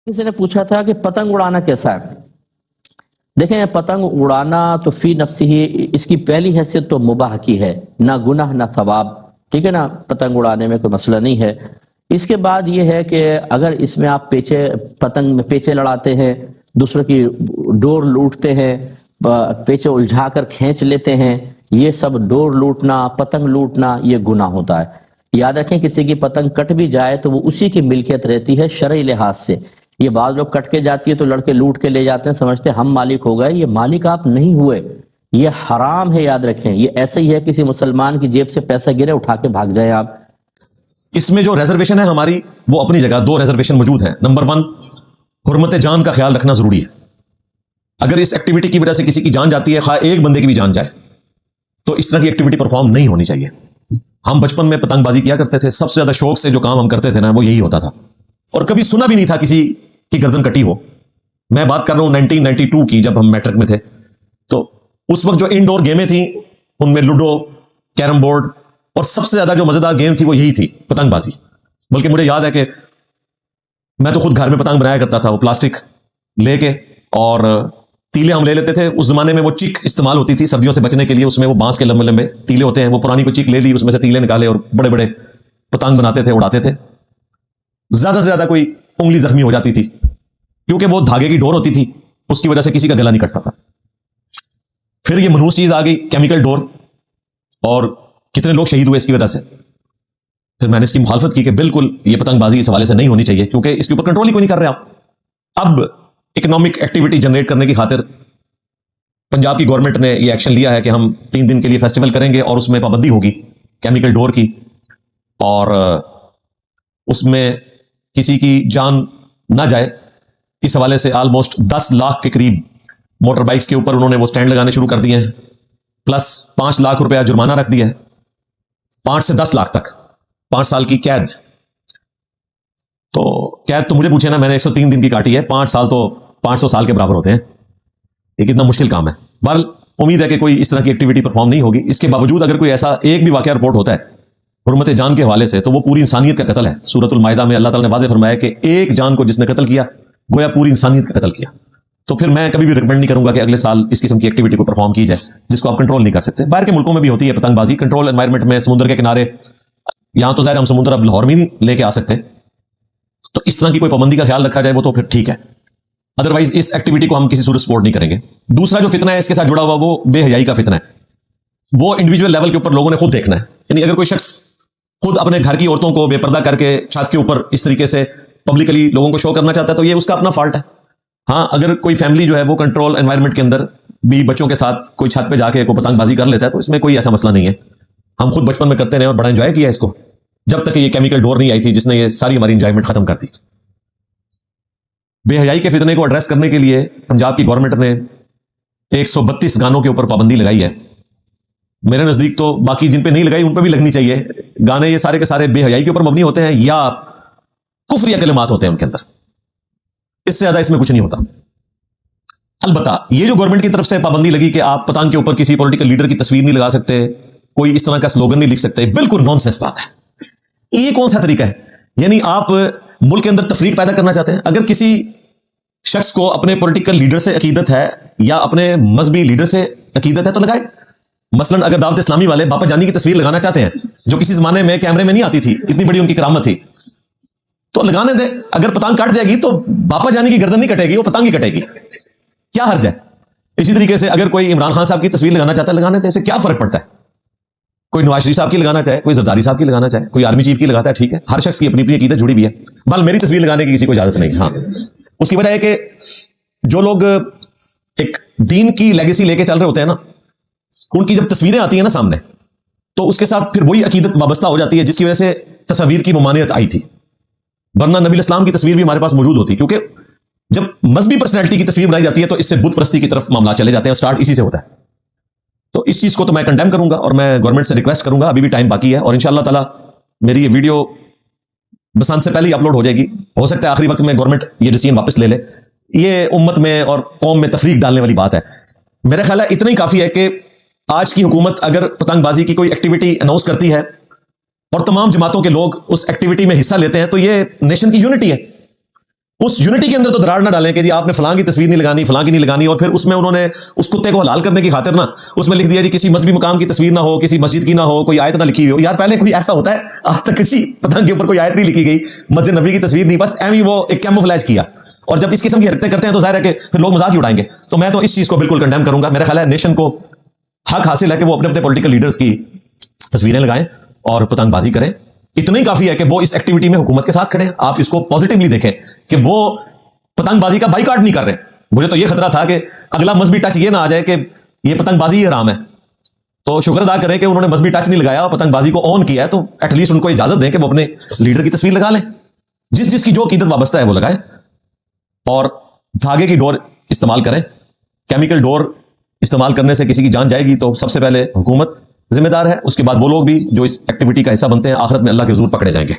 किसी ने पूछा था कि पतंग उड़ाना कैसा है। देखें, पतंग उड़ाना तो फी नफ्सी ही इसकी पहली हैसियत तो मुबाह की है, ना गुनाह ना थवाब, ठीक है ना। पतंग उड़ाने में कोई मसला नहीं है। इसके बाद ये है कि अगर इसमें आप पतंग में पेचे लड़ाते हैं, दूसरों की डोर लूटते हैं, पेचे उलझा कर खींच लेते हैं, ये सब डोर लूटना, पतंग लूटना, ये गुनाह होता है। याद रखें, किसी की पतंग कट भी जाए तो वो उसी की मिल्कियत रहती है शरई लिहाज से। ये बाद लोग कट के जाती है तो लड़के लूट के ले जाते हैं, समझते हैं हम मालिक हो गए। ये मालिक आप नहीं हुए, ये हराम है। याद रखें, ये ऐसे ही है किसी मुसलमान की जेब से पैसा गिरे, उठा के भाग जाए आप। इसमें जो रिजर्वेशन है हमारी, वो अपनी जगह दो रिजर्वेशन मौजूद है। नंबर 1, हुर्मत जान का ख्याल रखना जरूरी है। अगर इस एक्टिविटी की वजह से किसी की जान जाती है, खा एक बंदे की भी जान जाए, तो इस तरह की एक्टिविटी परफॉर्म नहीं होनी चाहिए। हम बचपन में पतंगबाजी किया करते थे, सबसे ज्यादा शौक से जो काम हम करते थे ना, वो यही होता था। और कभी सुना भी नहीं था किसी की गर्दन कटी हो। मैं बात कर रहा हूं 1992 की, जब हम मैट्रिक में थे। तो उस वक्त जो इंडोर गेमें थी, उनमें लूडो, कैरम बोर्ड, और सबसे ज्यादा जो मजेदार गेम थी वो यही थी, पतंगबाजी। बल्कि मुझे याद है कि मैं तो खुद घर में पतंग बनाया करता था, वो प्लास्टिक लेके, और तीले हम ले लेते थे। उस जमाने में वो चिक इस्तेमाल होती थी सर्दियों से बचने के लिए। उसमें वो बांस के लंबे लंबे तीले होते हैं, वो पुरानी को चिक ले ली, उसमें से तीले निकाले और बड़े बड़े पतंग बनाते थे, उड़ाते थे। ज्यादा से ज्यादा कोई उंगली जख्मी हो जाती थी, क्योंकि वो धागे की डोर होती थी, उसकी वजह से किसी का गला नहीं कटता था। फिर ये मनहूस चीज आ गई, केमिकल डोर, और कितने लोग शहीद हुए इसकी वजह से। फिर मैंने इसकी मुखालफत की कि बिल्कुल ये पतंगबाजी इस हवाले से नहीं होनी चाहिए, क्योंकि इसके ऊपर कंट्रोल ही कोई नहीं कर रहे आप। अब इकोनॉमिक एक्टिविटी जनरेट करने की खातिर पंजाब की गवर्नमेंट ने यह एक्शन लिया है कि हम 3 दिन के लिए फेस्टिवल करेंगे और उसमें पाबंदी होगी केमिकल डोर की, और उसमें किसी की जान ना जाए। इस हवाले से ऑलमोस्ट 10 लाख के करीब मोटर बाइक्स के ऊपर उन्होंने वो स्टैंड लगाने शुरू कर दिए हैं, प्लस 5 लाख रुपया जुर्माना रख दिया है, 5 से 10 लाख तक, 5 साल की कैद। तो कैद तो मुझे पूछे ना, मैंने 103 दिन की काटी है, 5 साल तो 500 साल के बराबर होते हैं। ये कितना मुश्किल काम है। बहरहाल उम्मीद है कि कोई इस तरह की एक्टिविटी परफॉर्म नहीं होगी। इसके बावजूद अगर कोई ऐसा एक भी वाकया रिपोर्ट होता है हुर्मत जान के हवाले से, तो वो पूरी इंसानियत का कत्ल है। सूरतुल माइदा में अल्लाह ताला ने वादे फरमाया कि एक जान को जिसने कत्ल किया, गोया पूरी इंसानियत का कत्ल किया। तो फिर मैं कभी भी रिकमेंड नहीं करूंगा कि अगले साल इस किस्म की एक्टिविटी को परफॉर्म की जाए, जिसको आप कंट्रोल नहीं कर सकते। बाहर के मुल्कों में भी होती है पतंगबाजी, कंट्रोल एनवायरमेंट में, समुद्र के किनारे। यहां तो ज़ाहिर हम समुद्र अब लाहौर में नहीं लेके आ सकते, तो इस तरह की कोई पाबंदी का ख्याल रखा जाए वो तो फिर ठीक है। अदरवाइज इस एक्टिविटी को हम किसी सूरत सपोर्ट नहीं करेंगे। दूसरा जो फितना है इसके साथ जुड़ा हुआ, वो बेहयाई का फितना है। वो इंडिविजुअल लेवल के ऊपर लोगों ने खुद देखना है। यानी अगर कोई शख्स खुद अपने घर की औरतों को बेपर्दा करके छत के ऊपर इस तरीके से पब्लिकली लोगों को शो करना चाहता है, तो ये उसका अपना फॉल्ट है। हाँ, अगर कोई फैमिली जो है वो कंट्रोल एनवायरमेंट के अंदर भी बच्चों के साथ कोई छत पे जाके कोई पतंगबाजी कर लेता है, तो इसमें कोई ऐसा मसला नहीं है। हम खुद बचपन में करते रहे और बड़ा एंजॉय किया इसको, जब तक ये केमिकल डोर नहीं आई थी जिसने ये सारी हमारी एंजॉयमेंट खत्म कर दी। बेहयाई के फितने को एड्रेस करने के लिए पंजाब की गवर्नमेंट ने 132 गानों के ऊपर पाबंदी लगाई है। मेरे नजदीक तो बाकी जिन पे नहीं लगाई उन पे भी लगनी चाहिए। गाने ये सारे के सारे बेहयाई के ऊपर मबनी होते हैं या कुफ्रिया कलिमात होते हैं उनके अंदर, इससे ज्यादा इसमें कुछ नहीं होता। अलबत्ता ये जो गवर्नमेंट की तरफ से पाबंदी लगी कि आप पतंग के ऊपर किसी पॉलिटिकल लीडर की तस्वीर नहीं लगा सकते, कोई इस तरह का स्लोगन नहीं लिख सकते, बिल्कुल नॉनसेंस बात है। ये कौन सा तरीका है? यानी आप मुल्क के अंदर तफरीक पैदा करना चाहते हैं। अगर किसी शख्स को अपने पॉलिटिकल लीडर से अकीदत है या अपने मजहबी लीडर से अकीदत है तो लगाए। मसलन अगर दावत इस्लामी वाले बापा जानी की तस्वीर लगाना चाहते हैं, जो किसी जमाने में कैमरे में नहीं आती थी, इतनी बड़ी उनकी करामत थी, तो लगाने दे। अगर पतंग कट जाएगी तो बापा जानी की गर्दन नहीं कटेगी, वो पतंग ही कटेगी, क्या हर्ज है? इसी तरीके से अगर कोई इमरान खान साहब की तस्वीर लगाना चाहता है, लगाने दे, इससे क्या फर्क पड़ता है? कोई नवाज शरीफ साहब की लगाना चाहे, कोई जरदारी साहब की लगाना चाहे, कोई आर्मी चीफ की लगाता है, ठीक है। हर शख्स की अपनी अपनी अकीदत जुड़ी भी है। बल मेरी तस्वीर लगाने की किसी को इजाजत नहीं। हाँ, उसकी वजह है कि जो लोग एक दीन की लेगेसी लेके चल रहे होते हैं ना, उनकी जब तस्वीरें आती हैं ना सामने, तो उसके साथ फिर वही अकीदत वाबस्ता हो जाती है जिसकी वजह से तस्वीर की ममानियत आई थी। वरना नबी इस्लाम की तस्वीर भी हमारे पास मौजूद होती, क्योंकि जब मजहबी पर्सनैलिटी की तस्वीर बनाई जाती है तो इससे बुत परस्ती की तरफ मामला चले जाते हैं, स्टार्ट इसी से होता है। तो इस चीज को तो मैं कंडेम करूंगा और मैं गवर्नमेंट से रिक्वेस्ट करूंगा, अभी भी टाइम बाकी है, और इंशाअल्लाह ताला मेरी ये वीडियो बसंत से पहले ही अपलोड हो जाएगी। हो सकता है आखिरी वक्त में गवर्नमेंट ये डिसीजन वापस ले ले। ये उम्मत में और कौम में तफरीक डालने वाली बात है। मेरा ख्याल है इतना ही काफी है कि आज की हुकूमत अगर पतंगबाजी की कोई एक्टिविटी अनाउंस करती है और तमाम जमातों के लोग उस एक्टिविटी में हिस्सा लेते हैं, तो ये नेशन की यूनिटी है। اس یونٹی کے اندر تو دراڑ نہ ڈالیں کہ جی آپ نے فلاں کی تصویر نہیں لگانی، فلاں کی نہیں لگانی، اور پھر اس میں انہوں نے اس کتے کو حلال کرنے کی خاطر نا اس میں لکھ دیا جی کسی مذہبی مقام کی تصویر نہ ہو، کسی مسجد کی نہ ہو، کوئی آیت نہ لکھی ہوئی ہو. یار پہلے کوئی ایسا ہوتا ہے آج تک کسی پتنگ کے اوپر کوئی آیت نہیں لکھی گئی، مسجد نبی کی تصویر نہیں، بس ایویں وہ ایک کیموفلیج کیا. اور جب اس قسم کی حرکتیں کرتے ہیں تو ظاہر ہے کہ پھر لوگ مذاق ہی اڑائیں گے. تو میں تو اس چیز کو بالکل کنڈیم کروں گا. میرا خیال ہے نیشن کو حق حاصل ہے کہ وہ اپنے اپنے پولیٹیکل لیڈرز کی تصویریں لگائیں اور پتنگ بازی کریں. اتنا ہی کافی ہے کہ وہ اس ایکٹیویٹی میں حکومت کے ساتھ کھڑے. آپ اس کو پازیٹیولی دیکھیں کہ وہ پتنگ بازی کا بائیکاٹ نہیں کر رہے. مجھے تو یہ خطرہ تھا کہ اگلا مذہبی ٹچ یہ نہ آ جائے کہ یہ پتنگ بازی ہی حرام ہے. تو شکر ادا کریں کہ انہوں نے مذہبی ٹچ نہیں لگایا اور پتنگ بازی کو آن کیا ہے. تو ایٹ لیسٹ ان کو اجازت دیں کہ وہ اپنے لیڈر کی تصویر لگا لیں. جس کی جو عقیدت وابستہ ہے وہ لگائے، اور دھاگے کی ڈور استعمال کریں. کیمیکل ڈور استعمال کرنے سے کسی کی جان جائے گی تو سب سے پہلے حکومت ذمہ دار ہے، اس کے بعد وہ لوگ بھی جو اس ایکٹیویٹی کا حصہ بنتے ہیں آخرت میں اللہ کے حضور پکڑے جائیں گے.